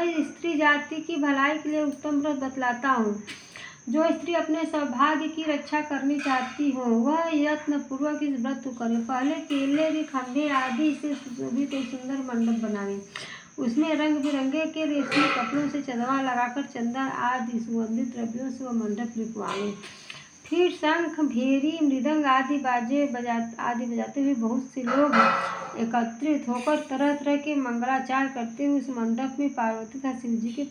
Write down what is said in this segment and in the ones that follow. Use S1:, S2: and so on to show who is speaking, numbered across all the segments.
S1: मैं स्त्री जाति की भलाई के लिए उत्तम व्रत बतलाता हूँ। जो स्त्री अपने सौभाग्य की रक्षा करनी चाहती हो वह यत्न पूर्वक इस व्रत को करे। पहले केले के खंभे आदि से सुशोभित एक सुंदर मंडप बनावे। उसमें रंग बिरंगे के रेशमी कपड़ों से चंदवा लगाकर चंदन आदि सुगंधित द्रव्यों से वह मंडप लिपवावे। फिर शंख, भेरी, मृदंग आदि बजाते हुए बहुत से लोग एकत्रित होकर तरह तरह के मंगलाचार करते हुए उस मंडप में पार्वती तथा शिव जी की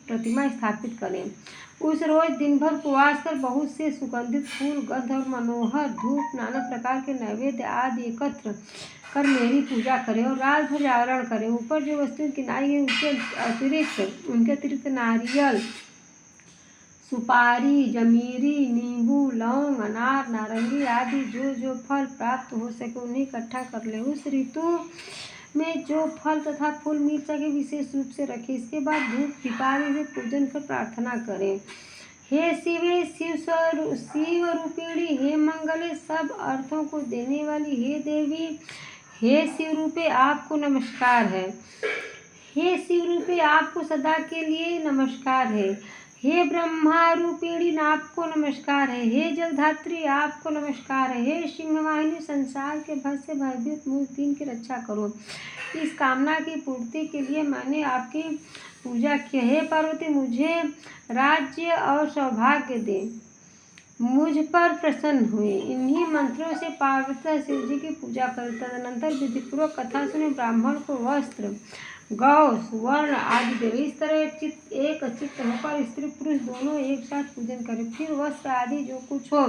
S1: प्रतिमा स्थापित करें। उस रोज दिन भर उपवास कर बहुत से सुगंधित फूल, गंध और मनोहर धूप, नाना प्रकार के नैवेद्य आदि एकत्र कर मेरी पूजा करें और रात भर जागरण करें। ऊपर जो वस्तुएं गिनाई गई उनके अतिरिक्त नारियल, सुपारी, जमीरी, नींबू, लौंग, अनार, नारंगी आदि जो फल प्राप्त हो सके उन्हें इकट्ठा कर ले। उस ऋतु में जो फल तथा फूल मिल सके विशेष रूप से रखें। इसके बाद धूप दीपावली से पूजन कर प्रार्थना करें। हे शिवे, शिव रूपिणी, हे मंगले, सब अर्थों को देने वाली हे देवी, हे शिव रूपे आपको नमस्कार है। हे शिव रूपे आपको सदा के लिए नमस्कार है। हे ब्रह्मा रूपिणी आपको नमस्कार है। हे जगधात्री आपको नमस्कार है। हे सिंहवाहिनी, संसार के भय से भयभीत मुझ दीन की रक्षा करो। इस कामना की पूर्ति के लिए मैंने आपकी पूजा की। हे पार्वती, मुझे राज्य और सौभाग्य दे, मुझ पर प्रसन्न हुए। इन्हीं मंत्रों से पार्वती शिव जी की पूजा करें। तदनंतर विधिपूर्वक कथा सुने। ब्राह्मण को वस्त्र, गौ, सुवर्ण आदि देवे। इस तरह एक चित्त होकर स्त्री पुरुष दोनों एक साथ पूजन करें। फिर वस्त्र आदि जो कुछ हो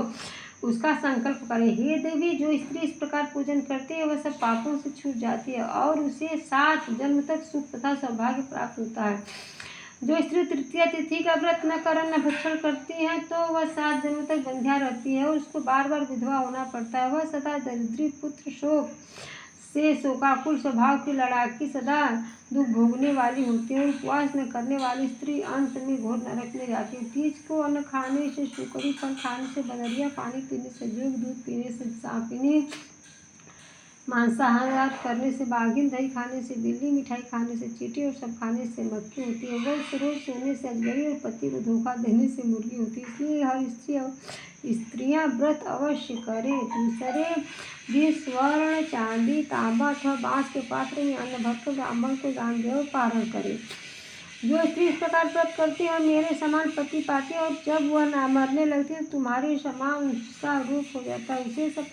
S1: उसका संकल्प करें। हे देवी, जो स्त्री इस प्रकार पूजन करती है वह सब पापों से छूट जाती है और उसे 7 जन्म तक सुख तथा सौभाग्य प्राप्त होता है। जो स्त्री तृतीया तिथि का व्रत न कर न भक्षण करती है तो वह 7 जन्म तक बंध्या रहती है और उसको बार बार विधवा होना पड़ता है। वह सदा दरिद्री, पुत्र शोक से शोकाकुल स्वभाव की, लड़ाकी, सदा दुख भोगने वाली होती है। उपवास न करने वाली स्त्री अंत में घोर नरक में जाती है। तीज को अन्न खाने से, शुकरी फल खाने से, बदरिया पानी पीने से, जोग दूध पीने से, सांपिनी, मांसाहार करने से, बाघिन, दही खाने से, बिल्ली, मिठाई खाने से, चींटी और सब खाने से मक्खी होती है। रोज सोने से अजगरी और पति को धोखा देने से मुर्गी होती है। इसलिए हर स्त्रियां व्रत अवश्य करें। दूसरे भी स्वर्ण, चांदी, तांबा अथवा बांस के पात्र में अन्न भरकर ब्राह्मण को दान दे और पारण करे। जो स्त्री इस प्रकार व्रत करती है मेरे समान पति पाती है और जब वह मरने लगती है तुम्हारे समान उसका रूप हो जाता है। उसे सब